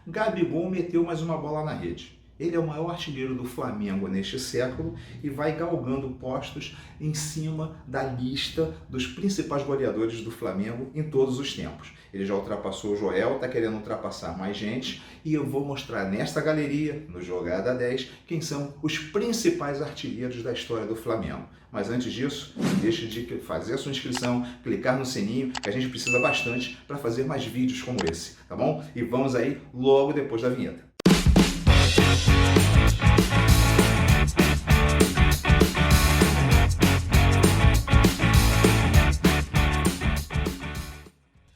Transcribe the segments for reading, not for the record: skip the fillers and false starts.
Gabigol meteu mais uma bola na rede. Ele é o maior artilheiro do Flamengo neste século e vai galgando postos em cima da lista dos principais goleadores do Flamengo em todos os tempos. Ele já ultrapassou o Joel, está querendo ultrapassar mais gente e eu vou mostrar nesta galeria, no Jogada 10, quem são os principais artilheiros da história do Flamengo. Mas antes disso, não deixe de fazer a sua inscrição, clicar no sininho, que a gente precisa bastante para fazer mais vídeos como esse, tá bom? E vamos aí logo depois da vinheta.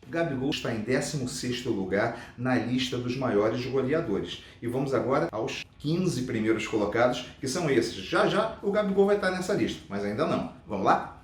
Gabigol está em 16º lugar na lista dos maiores goleadores. E vamos agora aos 15 primeiros colocados, que são esses. Já já o Gabigol vai estar nessa lista, mas ainda não. Vamos lá?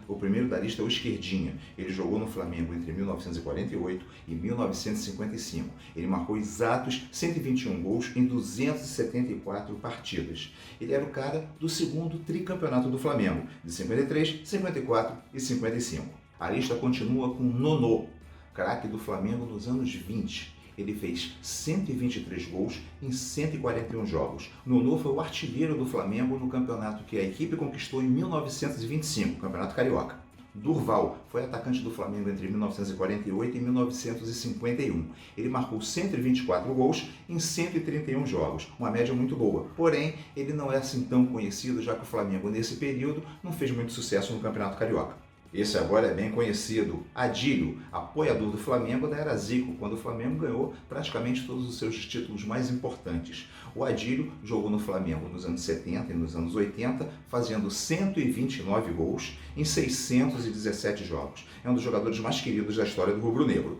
O primeiro da lista é o Esquerdinha. Ele jogou no Flamengo entre 1948 e 1955. Ele marcou exatos 121 gols em 274 partidas. Ele era o cara do segundo tricampeonato do Flamengo, de 53, 54 e 55. A lista continua com Nonô, craque do Flamengo nos anos 20. Ele fez 123 gols em 141 jogos. Nonô foi o artilheiro do Flamengo no campeonato que a equipe conquistou em 1925, Campeonato Carioca. Durval foi atacante do Flamengo entre 1948 e 1951. Ele marcou 124 gols em 131 jogos, uma média muito boa. Porém, ele não é assim tão conhecido, já que o Flamengo nesse período não fez muito sucesso no Campeonato Carioca. Esse agora é bem conhecido, Adílio, apoiador do Flamengo da era Zico, quando o Flamengo ganhou praticamente todos os seus títulos mais importantes. O Adílio jogou no Flamengo nos anos 70 e nos anos 80, fazendo 129 gols em 617 jogos. É um dos jogadores mais queridos da história do rubro-negro.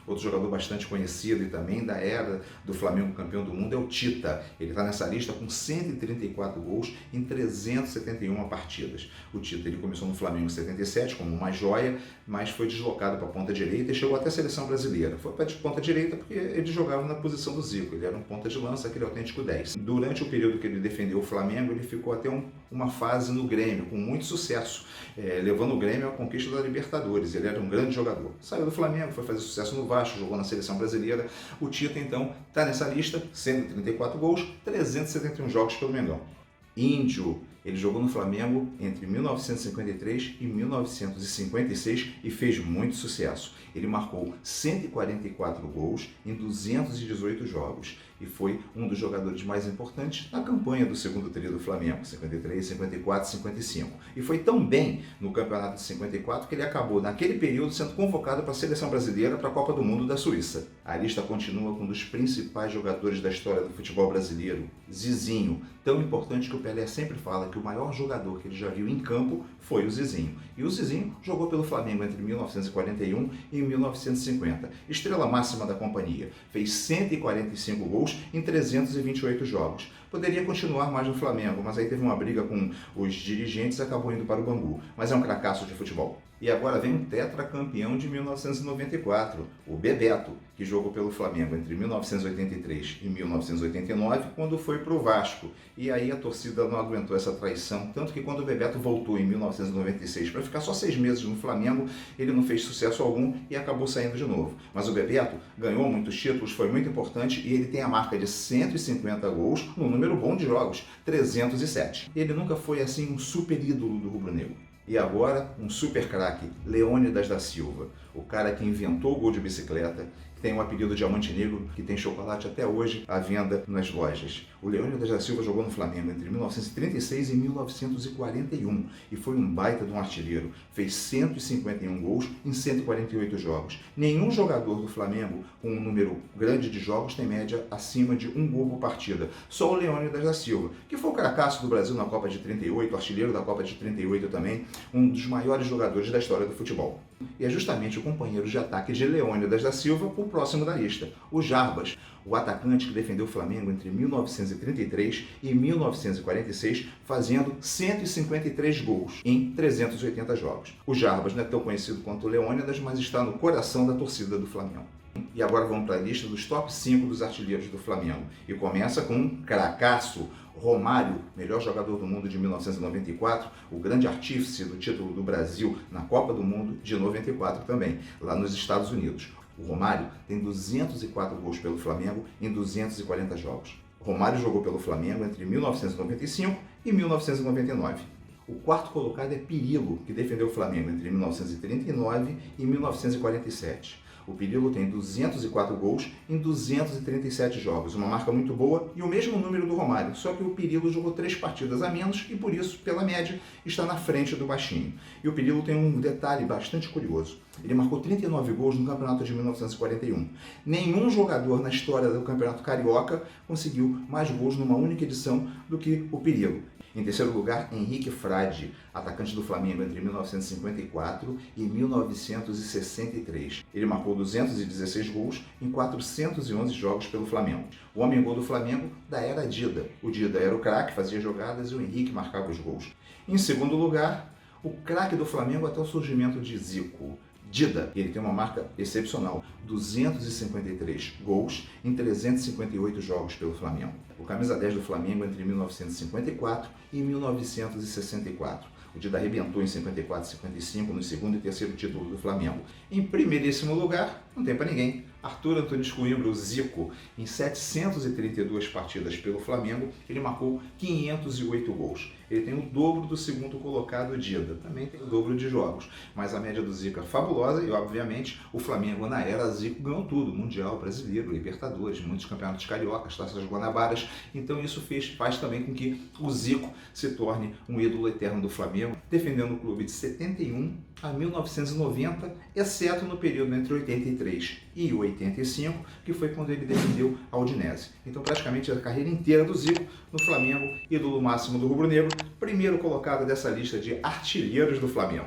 Outro jogador bastante conhecido e também da era do Flamengo campeão do mundo é o Tita. Ele está nessa lista com 134 gols em 371 partidas. O Tita ele começou no Flamengo em 77 como uma joia, mas foi deslocado para a ponta direita e chegou até a seleção brasileira. Foi para a ponta direita porque ele jogava na posição do Zico. Ele era um ponta de lança, aquele autêntico 10. Durante o período que ele defendeu o Flamengo, ele ficou até uma fase no Grêmio, com muito sucesso, levando o Grêmio à conquista da Libertadores. Ele era um grande jogador. Saiu do Flamengo, foi fazer sucesso no Vasco, jogou na seleção brasileira. O Tita, então, está nessa lista, 134 gols, 371 jogos pelo Mengão. Índio, ele jogou no Flamengo entre 1953 e 1956 e fez muito sucesso. Ele marcou 144 gols em 218 jogos e foi um dos jogadores mais importantes na campanha do segundo trio do Flamengo, 53, 54 e 55. E foi tão bem no campeonato de 54 que ele acabou, naquele período, sendo convocado para a seleção brasileira para a Copa do Mundo da Suíça. A lista continua com um dos principais jogadores da história do futebol brasileiro, Zizinho, tão importante que o Pelé sempre fala que o maior jogador que ele já viu em campo foi o Zizinho. E o Zizinho jogou pelo Flamengo entre 1941 e 1950. Estrela máxima da companhia. Fez 145 gols em 328 jogos. Poderia continuar mais no Flamengo, mas aí teve uma briga com os dirigentes e acabou indo para o Bangu. Mas é um cracaço de futebol. E agora vem um tetracampeão de 1994, o Bebeto, que jogou pelo Flamengo entre 1983 e 1989, quando foi para o Vasco. E aí a torcida não aguentou essa traição, tanto que quando o Bebeto voltou em 1996 para ficar só 6 meses no Flamengo, ele não fez sucesso algum e acabou saindo de novo. Mas o Bebeto ganhou muitos títulos, foi muito importante e ele tem a marca de 150 gols no número bom de jogos, 307. Ele nunca foi assim um super ídolo do rubro-negro. E agora, um super craque, Leônidas da Silva, o cara que inventou o gol de bicicleta, que tem o apelido Diamante Negro, que tem chocolate até hoje à venda nas lojas. O Leônidas da Silva jogou no Flamengo entre 1936 e 1941 e foi um baita de um artilheiro. Fez 151 gols em 148 jogos. Nenhum jogador do Flamengo com um número grande de jogos tem média acima de um gol por partida. Só o Leônidas da Silva, que foi o cracaço do Brasil na Copa de 38, artilheiro da Copa de 38 também, um dos maiores jogadores da história do futebol. E é justamente o companheiro de ataque de Leônidas da Silva o próximo da lista, o Jarbas, o atacante que defendeu o Flamengo entre 1933 e 1946, fazendo 153 gols em 380 jogos. O Jarbas não é tão conhecido quanto o Leônidas, mas está no coração da torcida do Flamengo. E agora vamos para a lista dos top 5 dos artilheiros do Flamengo. E começa com um cracaço, Romário, melhor jogador do mundo de 1994, o grande artífice do título do Brasil na Copa do Mundo de 94 também, lá nos Estados Unidos. O Romário tem 204 gols pelo Flamengo em 240 jogos. Romário jogou pelo Flamengo entre 1995 e 1999. O quarto colocado é Pirillo, que defendeu o Flamengo entre 1939 e 1947. O Pirillo tem 204 gols em 237 jogos, uma marca muito boa e o mesmo número do Romário, só que o Pirillo jogou 3 partidas a menos e por isso, pela média, está na frente do baixinho. E o Pirillo tem um detalhe bastante curioso. Ele marcou 39 gols no campeonato de 1941. Nenhum jogador na história do Campeonato Carioca conseguiu mais gols numa única edição do que o Pirillo. Em terceiro lugar, Henrique Frade, atacante do Flamengo entre 1954 e 1963. Ele marcou 216 gols em 411 jogos pelo Flamengo. O homem-gol do Flamengo da era Dida. O Dida era o craque, fazia jogadas e o Henrique marcava os gols. Em segundo lugar, o craque do Flamengo até o surgimento de Zico, Dida. Ele tem uma marca excepcional, 253 gols em 358 jogos pelo Flamengo. O camisa 10 do Flamengo entre 1954 e 1964. O Dida arrebentou em 54 e 55 no segundo e terceiro título do Flamengo. Em primeiríssimo lugar, não tem para ninguém, Arthur Antunes Coimbra, o Zico. Em 732 partidas pelo Flamengo, ele marcou 508 gols. Ele tem o dobro do segundo colocado, Dida. Também tem o dobro de jogos. Mas a média do Zico é fabulosa e, obviamente, o Flamengo, na era Zico, ganhou tudo. Mundial, Brasileiro, Libertadores, muitos campeonatos cariocas, Taças Guanabaras. Então isso faz também com que o Zico se torne um ídolo eterno do Flamengo, defendendo o clube de 71 a 1990, exceto no período entre 83 e 85, que foi quando ele defendeu a Udinese. Então, praticamente a carreira inteira do Zico no Flamengo, ídolo máximo do rubro-negro, primeiro colocado dessa lista de artilheiros do Flamengo.